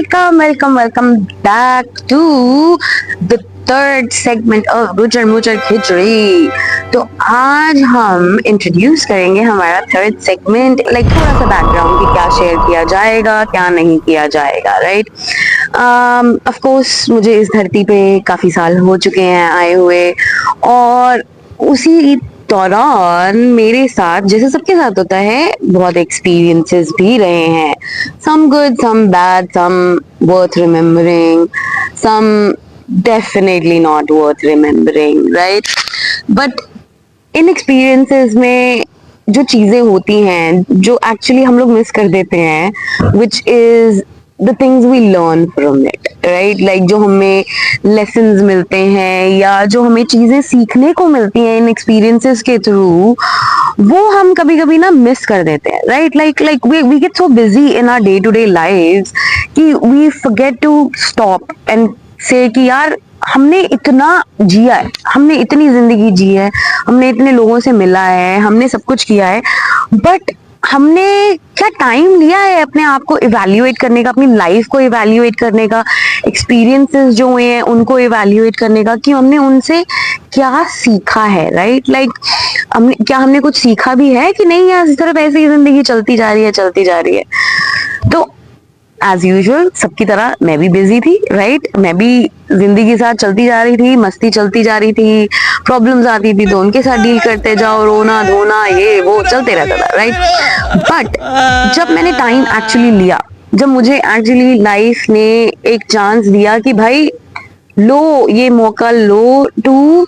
welcome back to the third segment of गुजर मुजर खिचड़ी। तो आज हम इंट्रोड्यूस करेंगे हमारा थर्ड सेगमेंट, लाइक थोड़ा सा बैकग्राउंड कि क्या शेयर किया जाएगा क्या नहीं किया जाएगा, राइट। ऑफ कोर्स मुझे इस धरती पे काफी साल हो चुके हैं आए हुए, और उसी दौरान मेरे साथ जैसे सबके साथ होता है बहुत एक्सपीरियंसेस भी रहे हैं, some good some bad, some worth remembering, some definitely not worth remembering, right. But इन एक्सपीरियंसेस में जो चीजें होती हैं जो एक्चुअली हम लोग मिस कर देते हैं, which is the things we learn from it, right. Like जो हमें लेसन्स मिलते हैं या जो हमें चीजें सीखने को मिलती हैं इन एक्सपीरियंसेस के थ्रू, वो हम कभी कभी ना मिस कर देते हैं, right. Like we get so busy in our day to day lives कि we forget to stop and say कि यार हमने इतना जिया है, हमने इतनी जिंदगी जी है, हमने इतने लोगों से मिला है, हमने सब कुछ किया है, बट हमने क्या टाइम लिया है अपने आप को इवैल्यूएट करने का, अपनी लाइफ को इवैल्यूएट करने का, एक्सपीरियंसेस जो हुए हैं उनको इवैल्यूएट करने का कि हमने उनसे क्या सीखा है, राइट। लाइक हमने कुछ सीखा भी है कि नहीं यार, इस तरह ऐसे ही जिंदगी चलती जा रही है। तो एज यूजुअल सबकी तरह मैं भी बिजी थी, राइट। मैं भी जिंदगी के साथ चलती जा रही थी, मस्ती चलती जा रही थी, प्रॉब्लम्स आती थी तो उनके साथ डील करते जाओ, रोना धोना ये वो चलते रहता था, राइट। बट जब मैंने टाइम एक्चुअली लिया, जब मुझे एक्चुअली लाइफ ने एक चांस दिया कि भाई लो, ये मौका लो to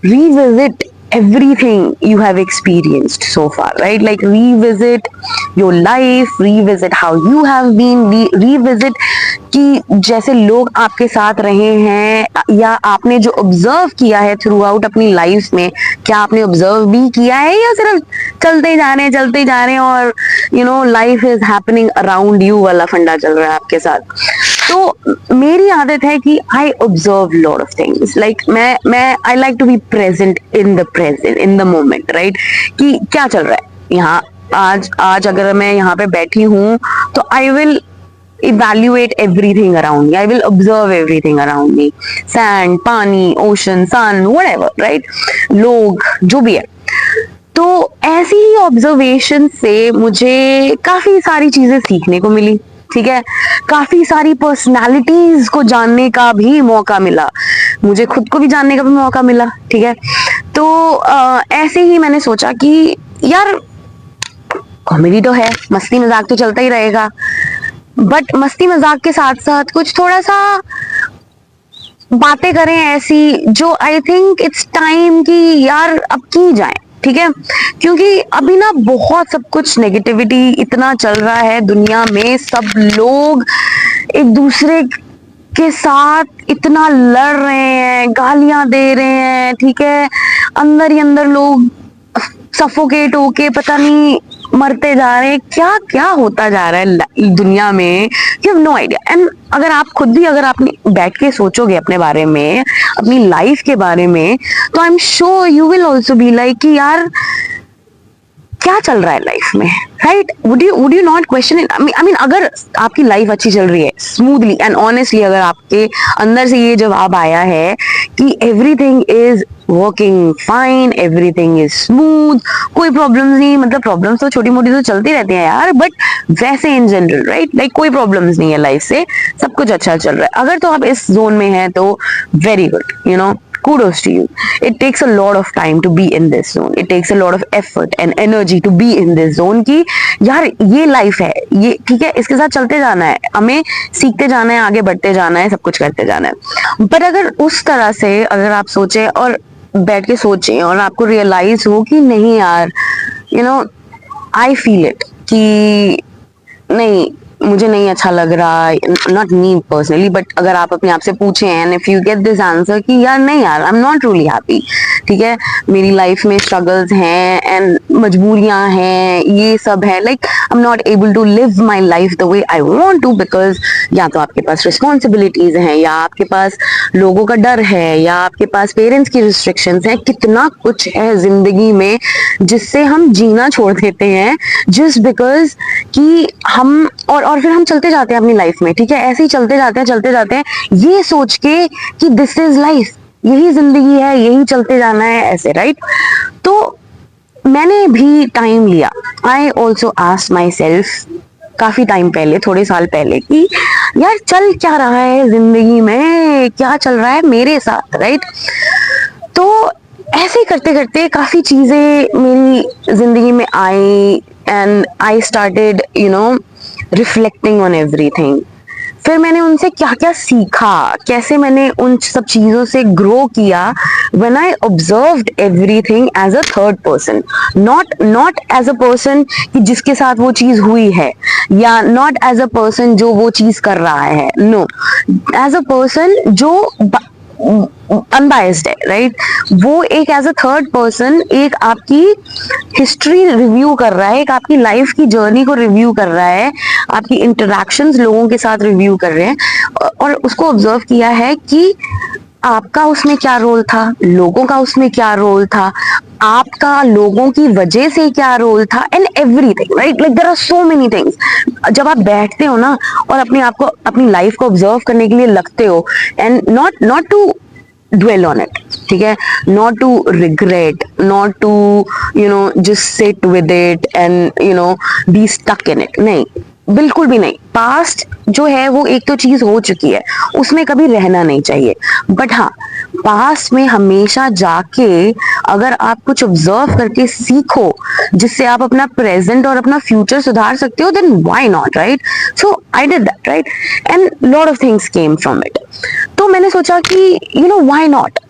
revisit everything you have experienced so far, right? Like revisit your life, revisit how you have been, revisit कि जैसे लोग आपके साथ रहे हैं या आपने जो ऑब्जर्व किया है थ्रू आउट अपनी लाइफ में, क्या आपने ऑब्जर्व भी किया है या सिर्फ चलते जा रहे हैं और you know life is happening around you वाला फंडा चल रहा है आपके साथ। तो मेरी आदत है कि I observe lot of things, like मैं I like to be present in the moment, right. कि क्या चल रहा है यहाँ आज अगर मैं यहाँ पे बैठी हूँ तो I will evaluate everything around me, I will observe everything around me, sand, पानी, ocean, sun, whatever, right, लोग जो भी है। तो ऐसी ही ऑब्जर्वेशन से मुझे काफी सारी चीजें सीखने को मिली, ठीक है। काफी सारी पर्सनालिटीज को जानने का भी मौका मिला, मुझे खुद को भी जानने का भी मौका मिला, ठीक है। तो ऐसे ही मैंने सोचा कि यार कॉमेडी तो है, मस्ती मजाक तो चलता ही रहेगा, बट मस्ती मजाक के साथ साथ कुछ थोड़ा सा बातें करें ऐसी जो आई थिंक इट्स टाइम कि यार अब की जाए, ठीक है। क्योंकि अभी ना बहुत सब कुछ नेगेटिविटी इतना चल रहा है दुनिया में, सब लोग एक दूसरे के साथ इतना लड़ रहे हैं, गालियां दे रहे हैं, ठीक है। अंदर ही अंदर लोग सफोकेट होके पता नहीं मरते जा रहे हैं, क्या क्या होता जा रहा है दुनिया में, you have no idea. And अगर आप खुद भी अगर आपने बैठ के सोचोगे अपने बारे में, अपनी लाइफ के बारे में, तो I am sure you will also be like कि यार क्या चल रहा है लाइफ में, right. Would you not question it? I mean अगर आपकी लाइफ अच्छी चल रही है स्मूथली एंड ऑनेस्टली, अगर आपके अंदर से ये जवाब आया है कि everything is working fine, everything is smooth, कोई प्रॉब्लम्स नहीं, मतलब प्रॉब्लम्स तो छोटी मोटी तो चलती रहती हैं यार, बट वैसे इन जनरल, राइट, लाइक कोई प्रॉब्लम्स नहीं है लाइफ से, सब कुछ अच्छा चल रहा है, अगर तो आप इस जोन में हैं तो very good, you know, kudos to you. It takes a lot of time to be in this zone. It takes a lot of effort and energy to be in this zone कि यार ये life है, ये ठीक है, इसके साथ चलते जाना है, हमें सीखते जाना है, आगे बढ़ते जाना है, सब कुछ करते जाना है। बट अगर उस तरह से अगर आप सोचे और बैठ के सोचें और आपको रियलाइज हो कि नहीं यार, you know, I feel it कि नहीं मुझे नहीं अच्छा लग रहा, नॉट मी पर्सनली, बट अगर आप अपने आप से पूछें and if you get this answer कि यार नहीं यार आई एम नॉट रियली हैप्पी, ठीक है, मेरी लाइफ में स्ट्रगल्स हैं एंड मजबूरियां हैं, ये सब है, like I am not able to live my life the way I want to, because या तो आपके पास रिस्पॉन्सिबिलिटीज हैं, या आपके पास लोगों का डर है, या आपके पास पेरेंट्स की रिस्ट्रिक्शंस हैं, कितना कुछ है जिंदगी में जिससे हम जीना छोड़ देते हैं जस्ट बिकॉज कि हम, और और फिर हम चलते जाते हैं अपनी लाइफ में, ठीक है, ऐसे ही चलते जाते हैं ये सोच के कि दिस इज लाइफ, यही जिंदगी है, यही चलते जाना है, ऐसे, राइट। तो मैंने भी टाइम लिया, I also asked my self काफी टाइम पहले, थोड़े साल पहले, कि यार चल क्या रहा है जिंदगी में, क्या चल रहा है मेरे साथ, राइट। तो ऐसे करते करते काफी चीजें मेरी जिंदगी में आई and I started reflecting on everything. फिर मैंने उनसे क्या क्या सीखा, कैसे मैंने उन सब चीजों से ग्रो किया, when I observed everything as a third person, not as a person कि जिसके साथ वो चीज हुई है, या नॉट एज अ पर्सन जो वो चीज कर रहा है, नो, एज अ पर्सन जो अनबायस्ड है, राइट। वो एक एज अ थर्ड पर्सन एक आपकी हिस्ट्री रिव्यू कर रहा है, एक आपकी लाइफ की जर्नी को रिव्यू कर रहा है, आपकी इंटरेक्शंस लोगों के साथ रिव्यू कर रहे हैं, और उसको ऑब्जर्व किया है कि आपका उसमें क्या रोल था, लोगों का उसमें क्या रोल था, आपका लोगों की वजह से क्या रोल था, and everything, right. Like there are so many things. जब आप बैठते हो ना और अपने आप को, अपनी लाइफ को ऑब्जर्व करने के लिए लगते हो, and not to dwell on it, ठीक है, not to regret, not to just sit with it and be stuck in it, नहीं, बिल्कुल भी नहीं। पास्ट जो है वो एक तो चीज हो चुकी है, उसमें कभी रहना नहीं चाहिए, बट हाँ, पास्ट में हमेशा जाके अगर आप कुछ ऑब्जर्व करके सीखो जिससे आप अपना प्रेजेंट और अपना फ्यूचर सुधार सकते हो, then why not, right. So I did that, right, and lot of things came from it. तो मैंने सोचा कि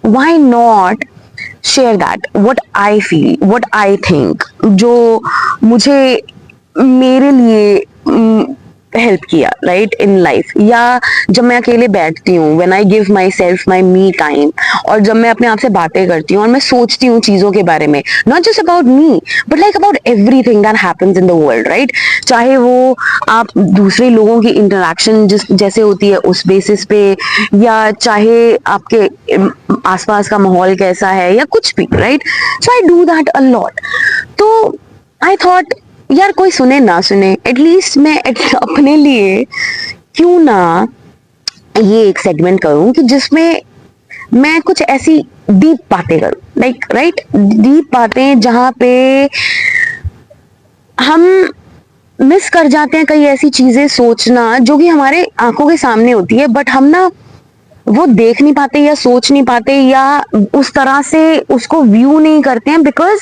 why not share that, what I feel, what I think, जो मुझे मेरे लिए हेल्प किया, राइट, इन लाइफ, या जब मैं अकेले बैठती हूँ, when I give my self my me time, और जब मैं अपने आप से बातें करती हूँ और मैं सोचती हूँ चीजों के बारे में, not just about me but like about everything that happens in the world, right. चाहे वो आप दूसरे लोगों की इंटरेक्शन जैसे होती है उस बेसिस पे, या चाहे आपके आसपास का माहौल कैसा है, या कुछ भी, right. So I do that a lot. तो आई थॉट यार कोई सुने ना सुने, एटलीस्ट मैं अपने लिए क्यों ना ये एक सेगमेंट करूं कि जिसमें मैं कुछ ऐसी डीप बातें करूं, लाइक, राइट, डीप बातें जहां पे हम मिस कर जाते हैं कई ऐसी चीजें सोचना जो कि हमारे आंखों के सामने होती है, बट हम ना वो देख नहीं पाते या सोच नहीं पाते या उस तरह से उसको व्यू नहीं करते हैं, बिकॉज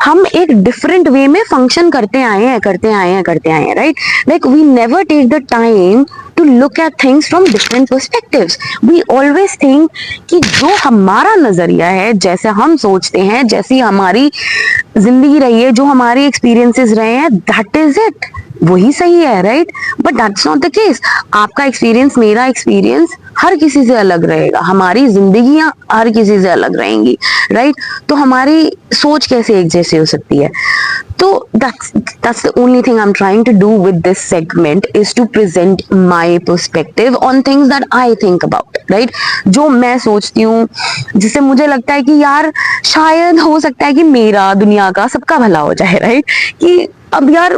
हम एक डिफरेंट वे में फंक्शन करते आए हैं, right. Like we never take the time to look at things from different perspectives. We always think कि जो हमारा नजरिया है, जैसे हम सोचते हैं, जैसी हमारी जिंदगी रही है, जो हमारे एक्सपीरियंसेस रहे हैं, दैट इज इट, वही सही है, right. But that's not the case. आपका एक्सपीरियंस, मेरा एक्सपीरियंस हर किसी से अलग रहेगा, हमारी जिंदगियां हर किसी से अलग रहेंगी, राइट। तो हमारी सोच कैसे एक जैसी हो सकती है। तो that's the only thing I'm trying to do with this segment, is to present my perspective on things that I think about, right। जो मैं सोचती हूँ, जिससे मुझे लगता है कि यार शायद हो सकता है कि मेरा, दुनिया का, सबका भला हो जाए, राइट। कि अब यार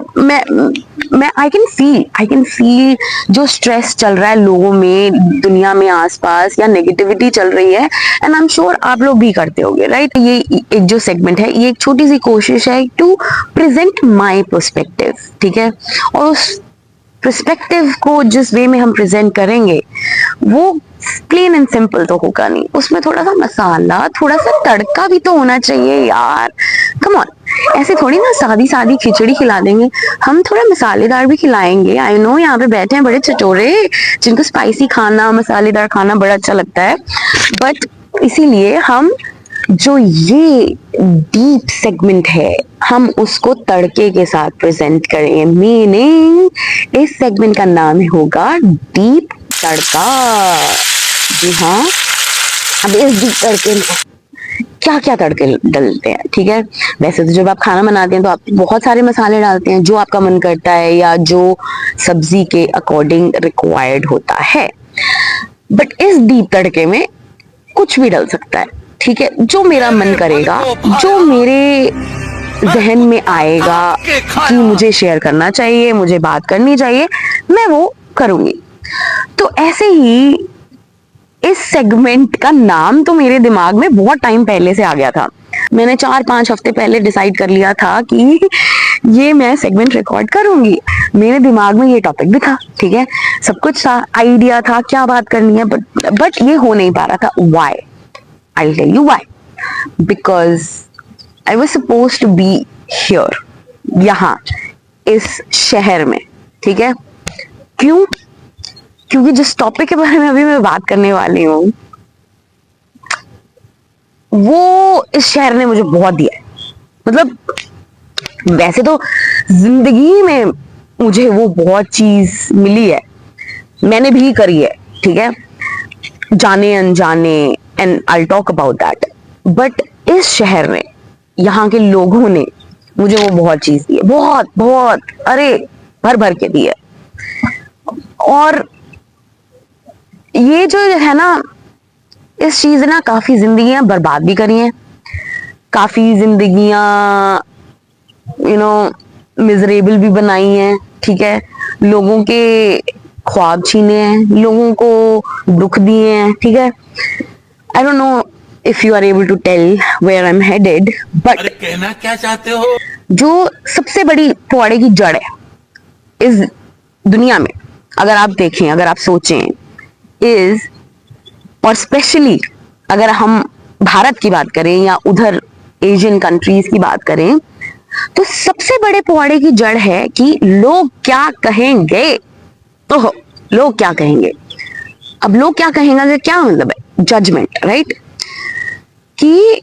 मैं आई कैन फील जो स्ट्रेस चल रहा है लोगों में, दुनिया में, आसपास, या नेगेटिविटी चल रही है, एंड आई एम श्योर आप लोग भी करते होंगे, राइट। ये एक जो सेगमेंट है, ये एक छोटी सी कोशिश है टू प्रेजेंट माय पर्सपेक्टिव, ठीक है। और उस पर्सपेक्टिव को जिस वे में हम प्रेजेंट करेंगे वो प्लेन एंड सिंपल तो होगा नहीं, उसमें थोड़ा सा मसाला, थोड़ा सा तड़का भी तो होना चाहिए यार। कम ऑन, ऐसे थोड़ी ना सादी सादी खिचड़ी खिला देंगे, हम थोड़ा मसालेदार भी खिलाएंगे। आई नो यहाँ पे बैठे हैं बड़े चटोरे जिनको स्पाइसी खाना, मसालेदार खाना बड़ा अच्छा लगता है, बट इसीलिए हम जो ये डीप सेगमेंट है, हम उसको तड़के के साथ प्रेजेंट करेंगे। मीनिंग इस सेगमेंट का नाम होगा डीप तड़का। जी हाँ, अब इस डीप तड़के में क्या क्या तड़के डलते हैं, ठीक है। वैसे तो जब आप खाना बनाते हैं तो आप बहुत सारे मसाले डालते हैं, जो आपका मन करता है या जो सब्जी के अकॉर्डिंग रिक्वायर्ड होता है, बट इस डीप तड़के में कुछ भी डल सकता है, ठीक है। जो मेरा मन करेगा, जो मेरे जहन में आएगा कि मुझे शेयर करना चाहिए, मुझे बात करनी चाहिए, मैं वो करूंगी। तो ऐसे ही इस सेगमेंट का नाम तो मेरे दिमाग में बहुत टाइम पहले से आ गया था। मैंने 4-5 हफ्ते पहले डिसाइड कर लिया था कि ये मैं सेगमेंट रिकॉर्ड करूंगी। मेरे दिमाग में ये टॉपिक भी था, ठीक है, सब कुछ था, आइडिया था क्या बात करनी है, बट ये हो नहीं पा रहा था। Why? I tell you why. Because I was supposed to be here, यहाँ इस शहर में, ठीक है। क्यों? क्योंकि जिस टॉपिक के बारे में अभी मैं बात करने वाली हूँ वो इस शहर ने मुझे बहुत दिया है। मतलब वैसे तो जिंदगी में मुझे वो बहुत चीज मिली है, मैंने भी करी है, ठीक है, जाने अनजाने, and I talk about that. But इस शहर ने, यहाँ के लोगों ने मुझे वो बहुत चीज दी है, बहुत बहुत, अरे भर भर के दी है। और ये जो है ना, इस चीज ने काफी जिंदगियां बर्बाद भी करी हैं, काफी जिंदगियां मिजरेबल भी बनाई हैं, ठीक है, लोगों के ख्वाब छीने हैं, लोगों को दुख दिए हैं, ठीक है। I don't know if you are able to tell where I am headed, but कहना क्या चाहते हो? जो सबसे बड़ी पुआड़े की जड़ है इस दुनिया में, अगर आप देखें, अगर आप सोचें, इज, और स्पेशली अगर हम भारत की बात करें या उधर एशियन कंट्रीज की बात करें, तो सबसे बड़े पुआड़े की जड़ है कि लोग क्या कहेंगे। तो लोग क्या कहेंगे, अब लोग क्या कहेंगे क्या मतलब है? Judgement, right? कि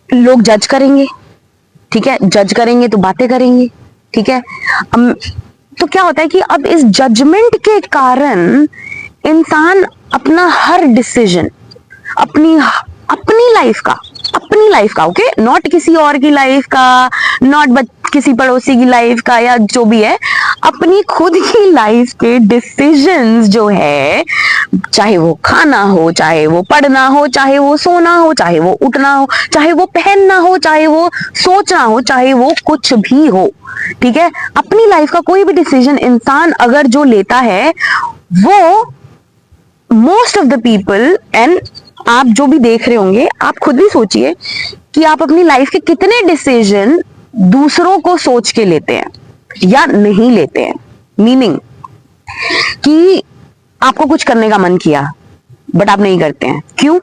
लोग जज करेंगे, ठीक है, जज करेंगे तो बातें करेंगे, ठीक है। तो क्या होता है कि अब इस जजमेंट के कारण इंसान अपना हर डिसीजन, अपनी अपनी लाइफ का, ओके, नॉट किसी और की लाइफ का, नॉट किसी पड़ोसी की लाइफ का, या जो भी है, अपनी खुद की लाइफ के डिसीजंस जो है, चाहे वो खाना हो, चाहे वो पढ़ना हो, चाहे वो सोना हो, चाहे वो उठना हो, चाहे वो पहनना हो, चाहे वो सोचना हो, चाहे वो कुछ भी हो, ठीक है, अपनी लाइफ का कोई भी डिसीजन इंसान अगर जो लेता है, वो most of the people, and आप जो भी देख रहे होंगे, आप खुद भी सोचिए कि आप अपनी लाइफ के कितने डिसीजन दूसरों को सोच के लेते हैं या नहीं लेते हैं। मीनिंग कि आपको कुछ करने का मन किया बट आप नहीं करते हैं, क्यों?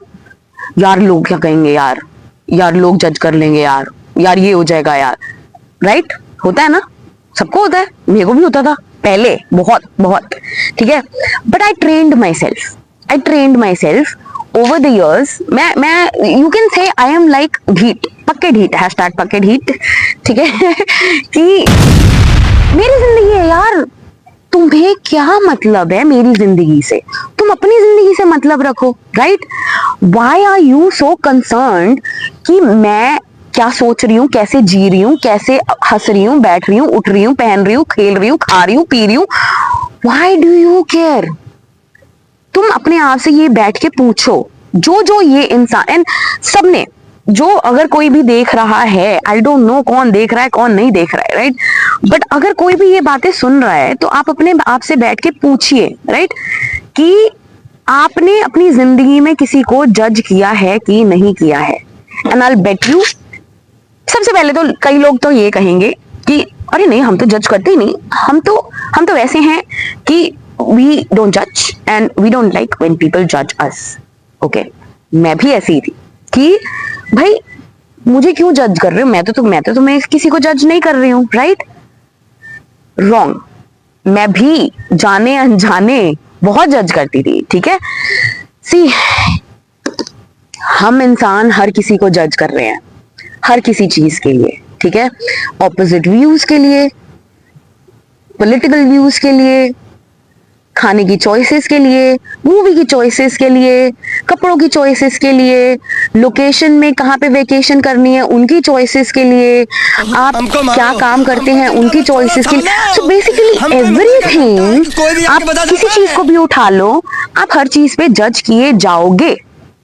यार लोग क्या कहेंगे, यार लोग जज कर लेंगे, यार ये हो जाएगा, यार, राइट? होता है ना, सबको होता है, मेरे को भी होता था पहले, बहुत बहुत, ठीक है। But I trained myself over the years. मैं you can say I am like ढीठ, पक्के ढीठ, हैशटैग पक्के ढीठ, ठीक है। कि मेरी जिंदगी है यार, तुम्हें क्या मतलब है मेरी जिंदगी से? तुम अपनी जिंदगी से मतलब रखो, right? Why are you so concerned कि मैं क्या सोच रही हूँ, कैसे जी रही हूँ, कैसे हंस रही हूँ, बैठ रही हूँ, उठ रही हूँ, पहन रही हूँ, खेल रही हूँ, खा रही हूँ, पी रही हूँ? Why do you care? तुम अपने आप से ये बैठ के पूछो, जो ये इंसान, एंड सबने, जो अगर कोई भी देख रहा है, आई डोंट नो कौन देख रहा है कौन नहीं देख रहा है, राइट, बट अगर कोई भी ये बातें सुन रहा है तो आप अपने आप से बैठ के पूछिए, राइट, कि आपने अपनी जिंदगी में किसी को जज किया है कि नहीं किया है। एंड आई बेट यू, सबसे पहले तो कई लोग तो ये कहेंगे कि अरे नहीं, हम तो जज करते ही नहीं, हम तो वैसे हैं कि we don't judge and we don't like when people judge us, okay? मैं भी ऐसी ही थी कि भाई मुझे क्यों जज कर रहे हो, मैं तो तुम्हें किसी को जज नहीं कर रही हूँ, राइट? रॉन्ग, मैं भी जाने अनजाने बहुत जज करती थी, ठीक है। सी, हम इंसान हर किसी को जज कर रहे हैं, हर किसी चीज के लिए, ठीक है, ऑपोजिट व्यूज के लिए, पॉलिटिकल व्यूज के लिए, खाने की चॉइसेस के लिए, मूवी की चॉइसेस के लिए, कपड़ों की चॉइसेस के लिए, लोकेशन में कहाँ पे वेकेशन करनी है उनकी चॉइसेस के लिए, आप क्या काम करते हैं उनकी चॉइसेस के लिए। सो बेसिकली एवरीथिंग, आप किसी चीज को भी उठा लो, आप हर चीज पे जज किए जाओगे,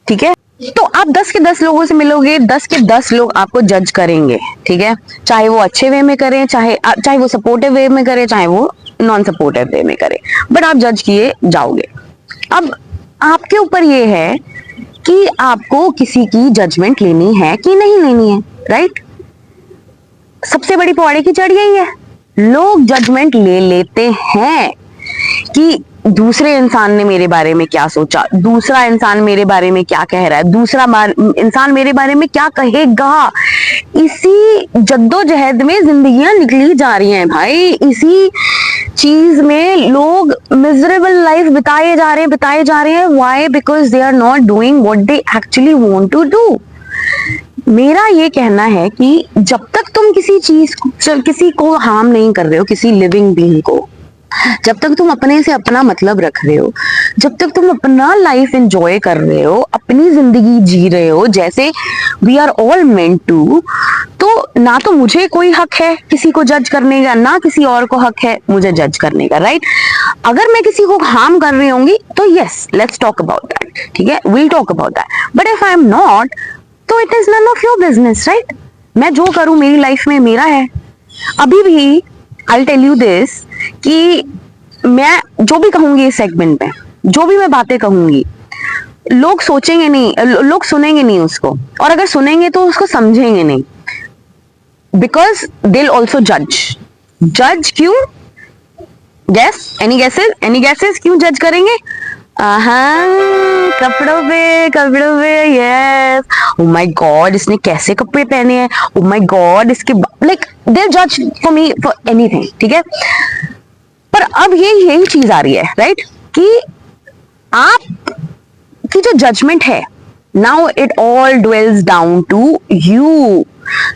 ठीक है। तो आप 10 के 10 लोगों से मिलोगे, 10 के 10 लोग आपको जज करेंगे, ठीक है, चाहे वो अच्छे वे में करें, चाहे वो सपोर्टिव वे में करें, चाहे वो नॉन सपोर्टिव वे में करें, बट आप जज किए जाओगे। अब आपके ऊपर ये है कि आपको किसी की जजमेंट लेनी है कि नहीं लेनी है, राइट। सबसे बड़ी पौड़े की जड़ यही है, लोग जजमेंट ले लेते हैं कि दूसरे इंसान ने मेरे बारे में क्या सोचा, दूसरा इंसान मेरे बारे में क्या कह रहा है, दूसरा इंसान मेरे बारे में क्या कहेगा। इसी जद्दोजहद में जिंदगियां निकली जा रही हैं भाई, इसी चीज में लोग मिजरेबल लाइफ बिताए जा रहे हैं। Why? Because they are not doing what they actually want to do. मेरा ये कहना है कि जब तक तुम किसी को हार्म नहीं कर रहे हो, किसी लिविंग बीइंग को, जब तक तुम अपने से अपना मतलब रख रहे हो, जब तक तुम अपना लाइफ एंजॉय कर रहे हो, अपनी जिंदगी जी रहे हो जैसे we are all meant to, तो ना तो मुझे कोई हक है किसी को जज करने का, ना किसी और को हक है मुझे जज करने का, राइट। अगर मैं किसी को हार्म कर रही होंगी तो yes, let's talk about that, ठीक है, will talk about that. But if I am not, तो it is none of your business, right. मैं जो करूं मेरी लाइफ में मेरा है। अभी भी आई टेल यू दिस कि मैं जो भी कहूंगी इस सेगमेंट में, जो भी मैं बातें कहूंगी, लोग सोचेंगे नहीं, लोग सुनेंगे नहीं उसको, और अगर सुनेंगे तो उसको समझेंगे नहीं, बिकॉज दिल ऑल्सो जज क्यों? गैस, एनी गैसेस क्यों जज करेंगे? कपड़ों पे यस, ओ माय गॉड इसने कैसे कपड़े पहने हैं, ओ माय गॉड इसके, लाइक दे जज फॉर मी फॉर एनीथिंग, ठीक है। पर अब यही चीज आ रही है, राइट, कि आप की जो जजमेंट है, now it all dwells down to you.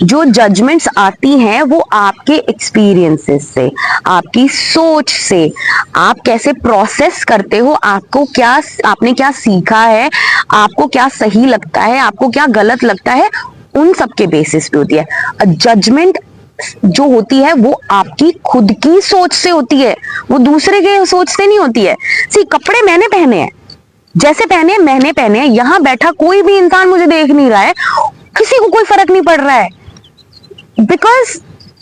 जो जजमेंट्स आती हैं वो आपके एक्सपीरियंसेस से, आपकी सोच से, आप कैसे प्रोसेस करते हो, आपने क्या सीखा है, आपको क्या सही लगता है, आपको क्या गलत लगता है, उन सब के बेसिस पे होती है। जजमेंट जो होती है वो आपकी खुद की सोच से होती है, वो दूसरे के सोच से नहीं होती है। सी, कपड़े मैंने पहने हैं, जैसे पहने मैंने पहने हैं, यहां बैठा कोई भी इंसान मुझे देख नहीं रहा है, किसी को कोई फर्क नहीं पड़ रहा है, बिकॉज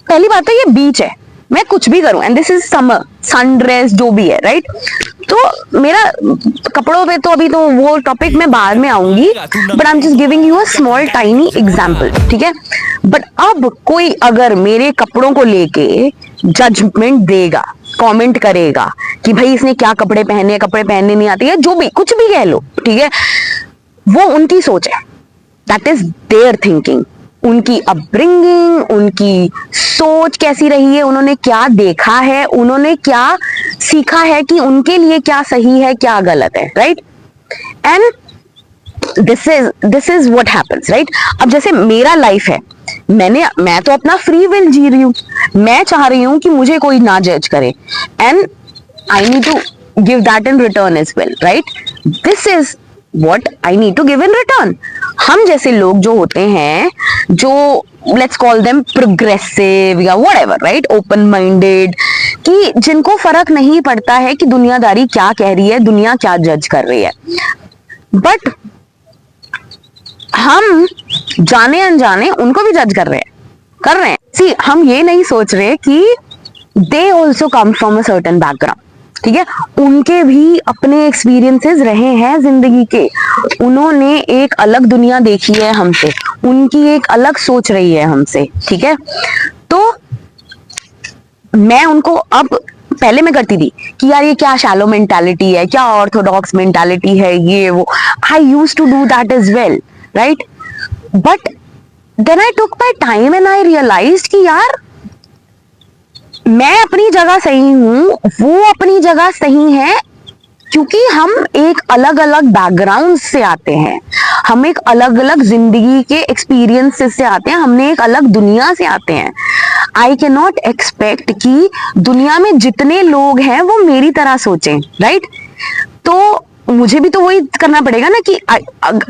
पहली बात तो ये बीच है, मैं कुछ भी करूं, and this is summer, sundress जो भी है, राइट। तो मेरा कपड़ों पे तो अभी तो वो टॉपिक मैं बाद में आऊंगी, but I am just giving you a small tiny example, ठीक है। बट अब कोई अगर मेरे कपड़ों को लेके जजमेंट देगा, कमेंट करेगा कि भाई इसने क्या कपड़े पहनने नहीं आते, या जो भी कुछ भी कह लो, ठीक है, वो उनकी सोच है, दैट इज देयर थिंकिंग, उनकी अपब्रिंगिंग, उनकी सोच कैसी रही है, उन्होंने क्या देखा है, उन्होंने क्या सीखा है कि उनके लिए क्या सही है क्या गलत है, right. And this is what happens, right. अब जैसे मेरा लाइफ है, मैं तो अपना फ्री विल जी रही हूँ, मैं चाह रही हूँ कि मुझे कोई ना जज करे, and I need to give that in return as well, right. This is what I need to give in return। हम जैसे लोग जो होते हैं, जो let's call them progressive या whatever, right, open minded, कि जिनको फर्क नहीं पड़ता है कि दुनियादारी क्या कह रही है, दुनिया क्या जज कर रही है, बट हम जाने अनजाने उनको भी जज कर रहे हैं। सी, हम ये नहीं सोच रहे कि they also come from a certain background, ठीक है, उनके भी अपने एक्सपीरियंसेस रहे हैं जिंदगी के, उन्होंने एक अलग दुनिया देखी है हमसे, उनकी एक अलग सोच रही है हमसे, ठीक है। तो मैं उनको, अब पहले मैं करती थी कि यार ये क्या शैलो मेंटालिटी है, क्या ऑर्थोडॉक्स मेंटालिटी है, ये वो, I used to do that as well, right. But then I took my time and I realised कि यार मैं अपनी जगह सही हूं, वो अपनी जगह सही है, क्योंकि हम एक अलग अलग बैकग्राउंड से आते हैं, हम एक अलग अलग जिंदगी के एक्सपीरियंस से आते हैं, हमने एक अलग दुनिया से आते हैं। आई कैन नॉट एक्सपेक्ट कि दुनिया में जितने लोग हैं वो मेरी तरह सोचें, राइट। तो मुझे भी तो वही करना पड़ेगा ना, कि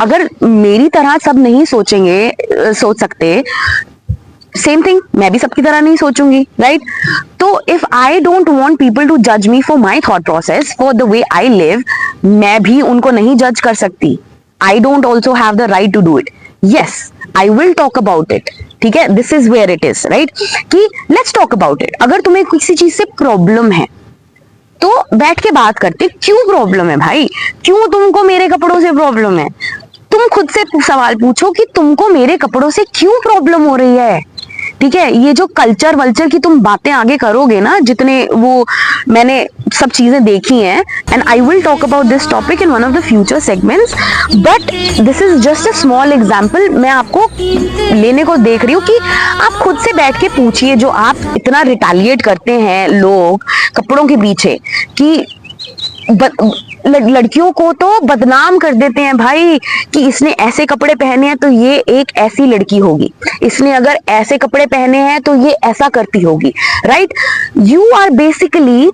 अगर मेरी तरह सब नहीं सोच सकते, सेम थिंग मैं भी सबकी तरह नहीं सोचूंगी, राइट। तो if I don't want people to जज me for my thought process, for the way I live, मैं भी उनको नहीं जज कर सकती, I don't also have the right to do it. Yes, I will talk about it. ठीक है, this is where it is, right, कि लेट्स टॉक अबाउट इट. अगर तुम्हें किसी चीज से प्रॉब्लम है तो बैठ के बात करते. क्यों प्रॉब्लम है भाई? क्यों तुमको मेरे कपड़ों से प्रॉब्लम है? तुम खुद से सवाल पूछो कि तुमको मेरे कपड़ों से क्यों प्रॉब्लम हो रही है. ठीक है, ये जो कल्चर वल्चर की तुम बातें आगे करोगे ना, जितने वो मैंने सब चीजें देखी हैं, and I will talk about this topic in one of the future segments, but this is just a small example. मैं आपको लेने को देख रही हूँ कि आप खुद से बैठ के पूछिए, जो आप इतना रिटालिएट करते हैं लोग कपड़ों के पीछे, कि लड़कियों को तो बदनाम कर देते हैं भाई, कि इसने ऐसे कपड़े पहने हैं तो ये एक ऐसी लड़की होगी, इसने अगर ऐसे कपड़े पहने हैं तो ये ऐसा करती होगी. राइट, यू आर बेसिकली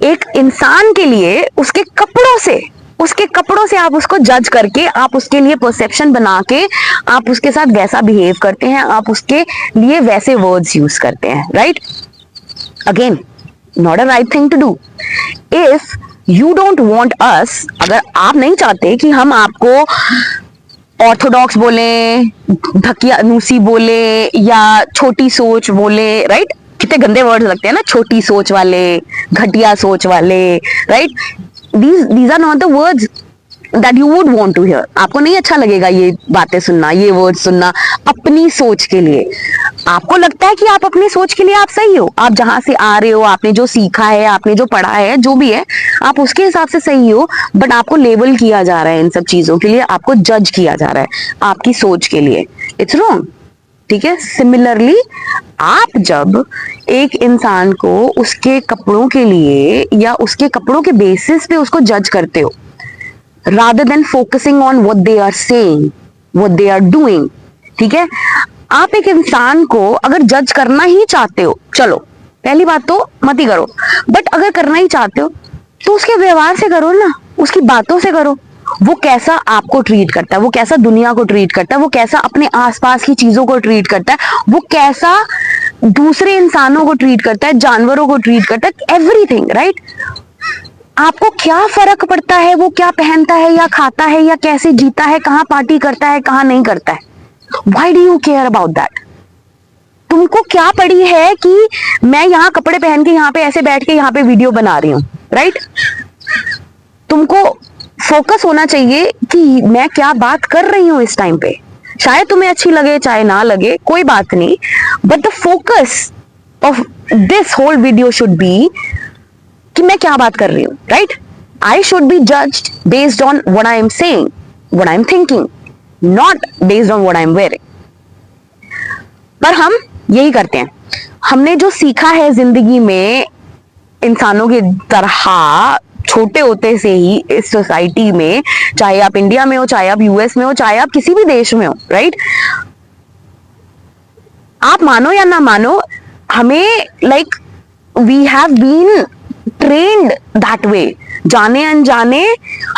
एक इंसान के लिए उसके कपड़ों से आप उसको जज करके, आप उसके लिए परसेप्शन बना के, आप उसके साथ वैसा बिहेव करते हैं, आप उसके लिए वैसे वर्ड्स यूज करते हैं. Right, again not a right thing to do. If you don't want us, अगर आप नहीं चाहते कि हम आपको ऑर्थोडॉक्स बोले, धकिया नूसी बोले, या छोटी सोच बोले, राइट, कितने गंदे वर्ड्स लगते हैं ना, छोटी सोच वाले, घटिया सोच वाले, right, these are not the words that you would want to hear. आपको नहीं अच्छा लगेगा ये बातें सुनना, ये वर्ड सुनना अपनी सोच के लिए. आपको लगता है कि आप अपनी सोच के लिए आप सही हो, आप जहां से आ रहे हो, आपने जो सीखा है, आपने जो पढ़ा है, जो भी है, आप उसके हिसाब से सही हो, बट आपको लेबल किया जा रहा है इन सब चीजों के लिए, आपको जज किया जा रहा है आपकी सोच के लिए. It's wrong. ठीक है, सिमिलरली आप जब एक इंसान को उसके कपड़ों के लिए या उसके कपड़ों के बेसिस पे उसको जज करते हो, rather than focusing on what they are saying, what they are doing, ठीक है, आप एक इंसान को अगर जज करना ही चाहते हो, चलो पहली बात तो मत ही करो, बट अगर करना ही चाहते हो तो उसके व्यवहार से करो ना, उसकी बातों से करो. वो कैसा आपको ट्रीट करता है, वो कैसा दुनिया को ट्रीट करता है, वो कैसा अपने आसपास की चीजों को ट्रीट करता है, वो कैसा दूसरे इंसानों को ट्रीट करता है, जानवरों को ट्रीट करता है, एवरीथिंग. राइट, आपको क्या फर्क पड़ता है वो क्या पहनता है या खाता है या कैसे जीता है, कहाँ पार्टी करता है, कहाँ नहीं करता है? Why do you care about that? तुमको क्या पड़ी है कि मैं यहाँ कपड़े पहन के यहाँ पे ऐसे बैठ के यहाँ पे वीडियो बना रही हूँ. राइट, तुमको फोकस होना चाहिए कि मैं क्या बात कर रही हूँ इस टाइम पे. शायद तुम्हें अच्छी लगे चाहे ना लगे, कोई बात नहीं, but the focus of this whole video should be कि मैं क्या बात कर रही हूँ. Right, I should be judged based on what I am saying, what I am thinking, not based on what I am wearing. पर हम यही करते हैं. हमने जो सीखा है जिंदगी में इंसानों की तरह छोटे होते से ही इस सोसाइटी में, चाहे आप इंडिया में हो, चाहे आप यूएस में हो, चाहे आप किसी भी देश में हो, राइट, आप मानो या ना मानो, हमें like we have been trained that way. जाने अनजाने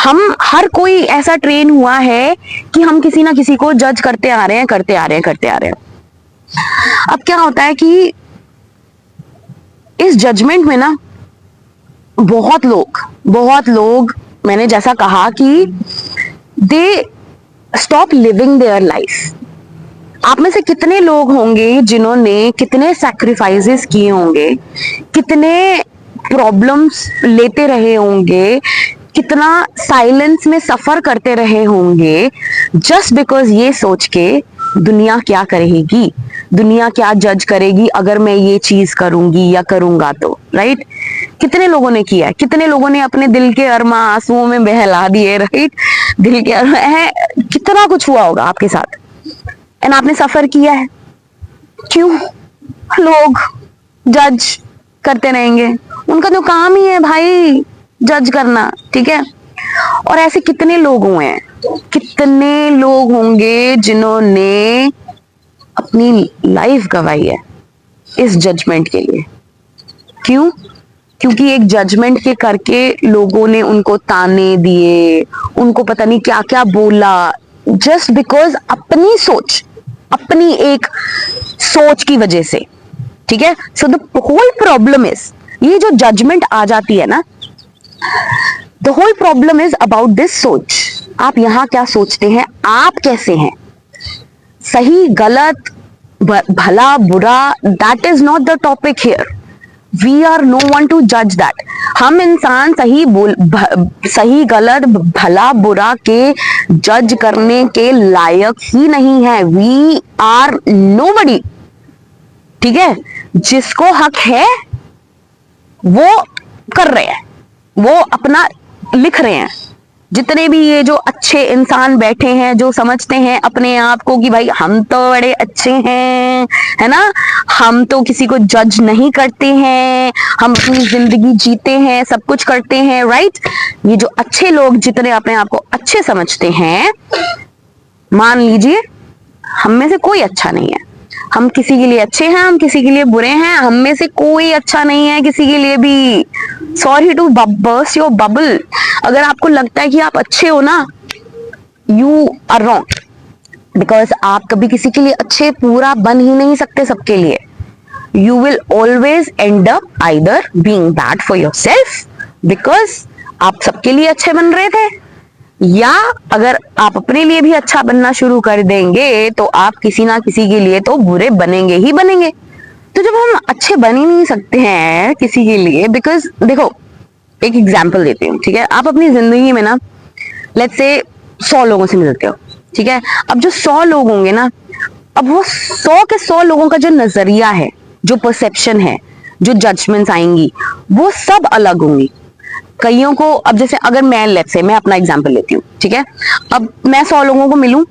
हम हर कोई ऐसा ट्रेन हुआ है कि हम किसी ना किसी को जज करते आ रहे हैं. अब क्या होता है कि इस जजमेंट में ना बहुत लोग मैंने जैसा कहा कि they stop living their life. आप में से कितने लोग होंगे जिन्होंने कितने सैक्रिफाइसेस किए होंगे, कितने प्रॉब्लम्स लेते रहे होंगे, कितना साइलेंस में सफर करते रहे होंगे, जस्ट बिकॉज ये सोच के दुनिया क्या करेगी, दुनिया क्या जज करेगी अगर मैं ये चीज करूंगी या करूंगा तो. राइट, कितने लोगों ने किया है, कितने लोगों ने अपने दिल के अरमा आंसुओं में बहला दिए. राइट, दिल के अरमा है, कितना कुछ हुआ होगा आपके साथ, एंड आपने सफर किया है. क्यों? लोग जज करते रहेंगे, उनका तो काम ही है भाई जज करना. ठीक है, और ऐसे कितने लोग हुए हैं, कितने लोग होंगे जिन्होंने अपनी लाइफ गंवाई है इस जजमेंट के लिए. क्यों? क्योंकि एक जजमेंट के करके लोगों ने उनको ताने दिए, उनको पता नहीं क्या क्या बोला, जस्ट बिकॉज अपनी सोच, अपनी एक सोच की वजह से. ठीक है, so the whole problem is, ये जो जजमेंट आ जाती है ना, the whole problem is about this सोच. आप यहाँ क्या सोचते हैं, आप कैसे हैं, सही गलत भला बुरा, that is not the topic here. We are no one to जज दैट. हम इंसान सही गलत भला बुरा के जज करने के लायक ही नहीं है. We are nobody. ठीक है, जिसको हक है वो कर रहे हैं, वो अपना लिख रहे हैं. जितने भी ये जो अच्छे इंसान बैठे हैं जो समझते हैं अपने आप को कि भाई हम तो बड़े अच्छे हैं, है ना, हम तो किसी को जज नहीं करते हैं, हम अपनी जिंदगी जीते हैं, सब कुछ करते हैं, राइट. ये जो अच्छे लोग जितने अपने आप को अच्छे समझते हैं, मान लीजिए हम में से कोई अच्छा नहीं है. हम किसी के लिए अच्छे हैं, हम किसी के लिए बुरे हैं. हम में से कोई अच्छा नहीं है किसी के लिए भी. Sorry to burst your bubble. अगर आपको लगता है कि आप अच्छे हो ना, यू आर रॉन्ग. बिकॉज आप कभी किसी के लिए अच्छे पूरा बन ही नहीं सकते सबके लिए. You will always and up either being bad for yourself, because आप सबके लिए अच्छे बन रहे थे, या अगर आप अपने लिए भी अच्छा बनना शुरू कर देंगे तो आप किसी ना किसी के लिए तो बुरे बनेंगे ही बनेंगे. तो जब हम अच्छे बन ही नहीं सकते हैं किसी के लिए, बिकॉज देखो एक एग्जाम्पल देती हूँ, ठीक है. आप अपनी जिंदगी में ना लेट्स से 100 लोगों से मिलते हो, ठीक है. अब जो 100 लोग होंगे ना, अब वो 100 के 100 लोगों का जो नजरिया है, जो परसेप्शन है, जो जजमेंट्स आएंगी, वो सब अलग होंगी. कईयों को, अब जैसे अगर मैं लेट्स से मैं अपना एग्जांपल लेती हूँ, ठीक है. अब मैं 100 लोगों को मिलूं,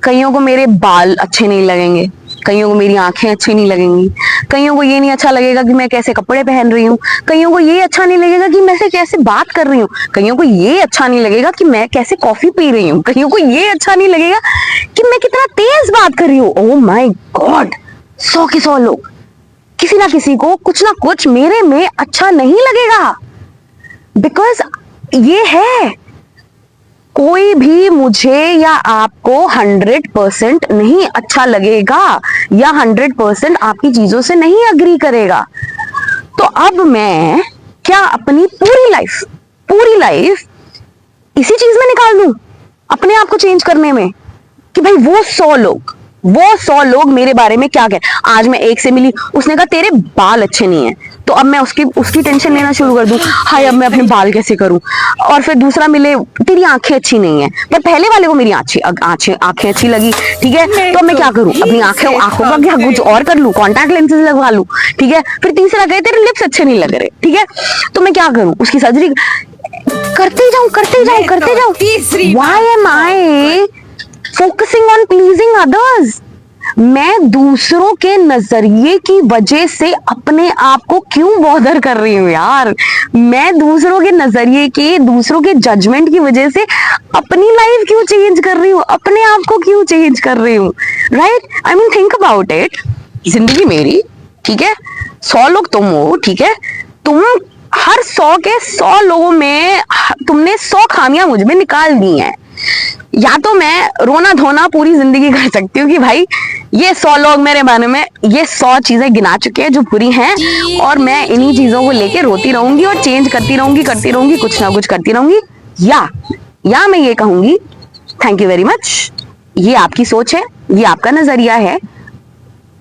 कईयों को मेरे बाल अच्छे नहीं लगेंगे, कईयों को मेरी आंखें अच्छी नहीं लगेंगी, कईयों को ये नहीं अच्छा लगेगा कि मैं कैसे कपड़े पहन रही हूँ, कईयों को ये अच्छा नहीं लगेगा कि मैं से कैसे बात कर रही हूँ, कईयों को ये अच्छा नहीं लगेगा कि मैं कैसे कॉफी पी रही हूँ, कईयों को ये अच्छा नहीं लगेगा कि मैं कितना तेज बात कर रही हूँ. ओह माय गॉड, 100 के 100 लोग, किसी ना किसी को कुछ ना कुछ मेरे में अच्छा नहीं लगेगा. बिकॉज ये है, कोई भी मुझे या आपको 100% नहीं अच्छा लगेगा या 100% आपकी चीजों से नहीं अग्री करेगा. तो अब मैं क्या अपनी पूरी लाइफ इसी चीज में निकाल दूं, अपने आप को चेंज करने में, कि भाई वो 100 लोग मेरे बारे में क्या कहें. आज मैं एक से मिली, उसने कहा तेरे बाल अच्छे नहीं है, तो अब मैं उसकी टेंशन लेना शुरू कर दूं, हाय अब मैं अपने बाल कैसे करूं. और फिर दूसरा मिले, तेरी आंखें अच्छी नहीं है, पर पहले वाले को मेरी आंखें अच्छी लगी, ठीक है. तो अब मैं क्या करूं, अपनी आंखों का क्या कुछ और कर लूं, कॉन्टैक्ट लेंसेज लगवा लूं, ठीक है. फिर तीसरा कहे तेरे लिप्स अच्छे नहीं लग रहे, ठीक है, तो मैं क्या करूं, उसकी सर्जरी करते जाऊं. Why am I focusing on pleasing others. मैं दूसरों के नजरिए की वजह से अपने आप को क्यों बॉदर कर रही हूँ यार. मैं दूसरों के नजरिए के, दूसरों के जजमेंट की वजह से अपनी लाइफ क्यों चेंज कर रही हूँ, अपने आप को क्यों चेंज कर रही हूँ, right. I mean think about it. जिंदगी मेरी, ठीक है, 100 लोग तुम हो, ठीक है. तुम हर 100 के 100 लोगों में तुमने 100 खामियां मुझ में निकाल दी हैं. या तो मैं रोना धोना पूरी जिंदगी कर सकती हूँ कि भाई ये 100 लोग मेरे बारे में ये 100 चीजें गिना चुके हैं जो बुरी हैं, और मैं इन्हीं चीजों को लेके रोती रहूंगी और चेंज करती रहूंगी, कुछ ना कुछ करती रहूंगी. या मैं ये कहूंगी थैंक यू वेरी मच, ये आपकी सोच है, ये आपका नजरिया है,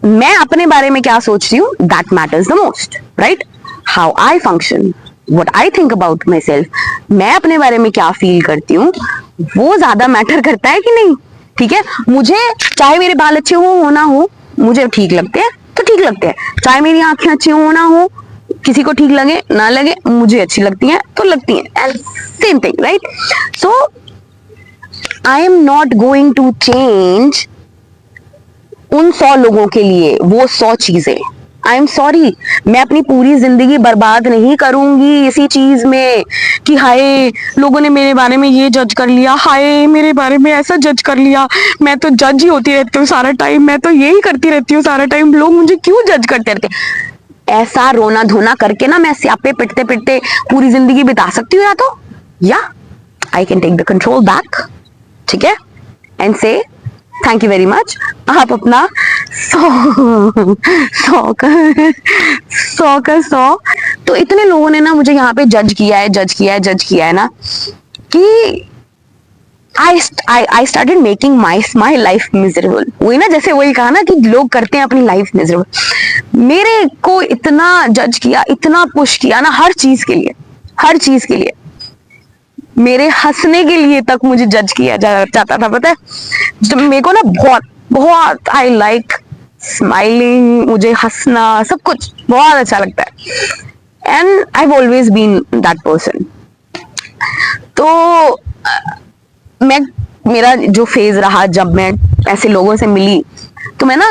मैं अपने बारे में क्या सोचती हूँ that matters the most, right. How I function, what I think about my self, मैं अपने बारे में क्या फील करती हूँ, वो ज्यादा मैटर करता है कि नहीं, ठीक है. मुझे चाहे मेरे बाल अच्छे हो ना हो, मुझे ठीक लगते हैं तो ठीक लगते हैं, चाहे मेरी आंखें अच्छी हो ना हो, किसी को ठीक लगे ना लगे, मुझे अच्छी लगती हैं तो लगती हैं, same thing, right. So I am not going to change उन 100 लोगों के लिए वो 100 चीजें. आई एम सॉरी, मैं अपनी पूरी जिंदगी बर्बाद नहीं करूंगी इसी चीज में कि हाय लोगों ने मेरे बारे में ये जज कर लिया, हाय मेरे बारे में ऐसा जज कर लिया, मैं तो जज ही होती रहती हूँ सारा टाइम, मैं तो यही करती रहती हूँ सारा टाइम, लोग मुझे क्यों जज करते रहते. ऐसा रोना धोना करके ना मैं स्यापे पिटते पिटते पूरी जिंदगी बिता सकती हूँ, या I can take the control back, ठीक है, एंड से थैंक यू वेरी मच. आप अपना 100 का 100. तो इतने लोगों ने ना मुझे यहाँ पे जज किया है ना कि I started making my life miserable. वही ना, जैसे वही कहा ना कि लोग करते हैं अपनी लाइफ miserable. मेरे को इतना जज किया, इतना पुश किया ना, हर चीज के लिए, हर चीज के लिए, मेरे हंसने के लिए तक मुझे जज किया जाता था, पता है? जब मेरे को ना बहुत बहुत आई लाइक स्माइलिंग, मुझे हंसना, सब कुछ बहुत अच्छा लगता है, and I have always been that person. तो मैं, मेरा जो फेज रहा जब मैं ऐसे लोगों से मिली, तो मैं ना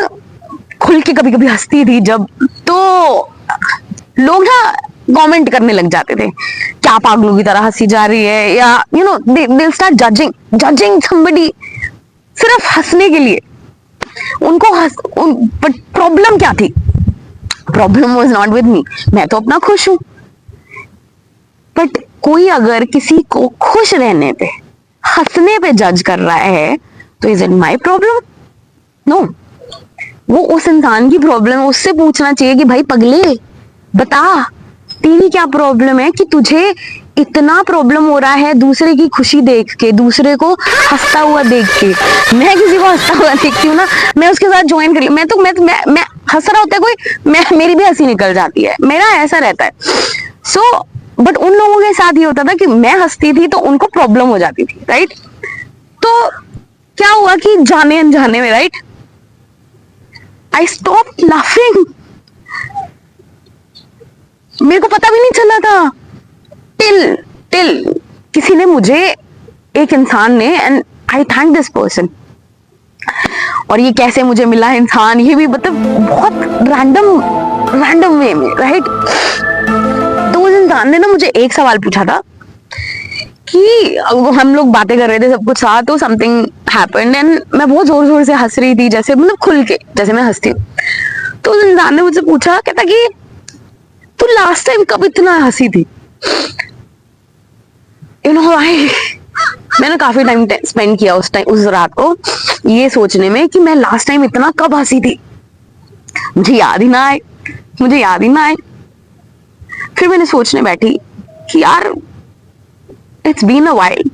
खुल के कभी कभी हंसती थी जब, तो लोग ना कमेंट करने लग जाते थे, क्या पागलों की तरह हंसी जा रही है, या you know they start judging somebody सिर्फ हंसने के लिए. उनको बट प्रॉब्लम क्या थी? Problem was not with me. मैं तो अपना खुश हूं. बट कोई अगर किसी को खुश रहने पे, हंसने पे जज कर रहा है, तो is it my problem? No, वो उस इंसान की प्रॉब्लम है. उससे पूछना चाहिए कि भाई पगले, बता तेरी क्या प्रॉब्लम है कि तुझे इतना प्रॉब्लम हो रहा है दूसरे की खुशी देख के, दूसरे को हंसता हुआ देख के. मैं किसी को हंसता हुआ देखती हूँ ना, मैं उसके साथ ज्वाइन कर, मैं तो मैं हंस रहा होता है कोई, मेरी भी हंसी निकल जाती है. मेरा ऐसा रहता है. सो बट उन लोगों के साथ ये होता था कि मैं हंसती थी तो उनको प्रॉब्लम हो जाती थी, राइट? तो क्या हुआ कि जाने अनजाने में, राइट, आई स्टॉप लाफिंग. मेरे को पता भी नहीं चला था टिल किसी ने मुझे, एक इंसान ने, and I thank this person. और ये कैसे मुझे मिला इंसान, ये भी मतलब बहुत रैंडम वे में, राइट? तो उस इंसान ने ना मुझे एक सवाल पूछा था कि हम लोग बातें कर रहे थे सब कुछ साथ, तो समथिंग हैपेंड एंड मैं बहुत जोर जोर से हंस रही थी, जैसे मतलब खुल के जैसे मैं हंसती हूँ. तो उस इंसान ने मुझसे पूछा, कहता कि तू लास्ट टाइम कब इतना हंसी थी? यू नो आई, मैंने काफी टाइम स्पेंड किया उस रात को ये सोचने में कि मैं लास्ट टाइम इतना कब हंसी थी. मुझे याद ही ना आए. फिर मैंने सोचने बैठी कि यार इट्स बीन अ वाइल,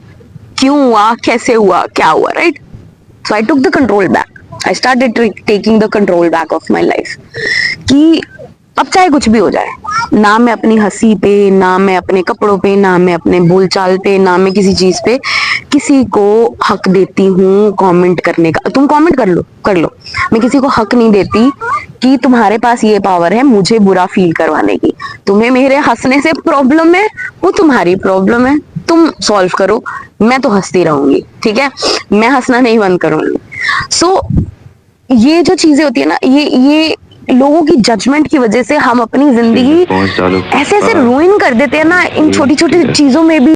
क्यों हुआ, कैसे हुआ, क्या हुआ, right? So I took the control back. I started taking the control back of my life कि अब चाहे कुछ भी हो जाए, ना मैं अपनी हंसी पे, ना मैं अपने कपड़ों पे, ना मैं अपने बोलचाल पे, ना मैं किसी चीज पे किसी को हक देती हूँ कमेंट करने का. तुम कमेंट कर लो. मैं किसी को हक नहीं देती कि तुम्हारे पास ये पावर है मुझे बुरा फील करवाने की. तुम्हें मेरे हंसने से प्रॉब्लम है, वो तुम्हारी प्रॉब्लम है, तुम सॉल्व करो. मैं तो हंसती रहूंगी, ठीक है? मैं हंसना नहीं बंद करूंगी. सो ये जो चीजें होती है ना, ये लोगों की जजमेंट की वजह से हम अपनी जिंदगी ऐसे ऐसे रुइन कर देते हैं ना, इन छोटी छोटी चीजों में भी.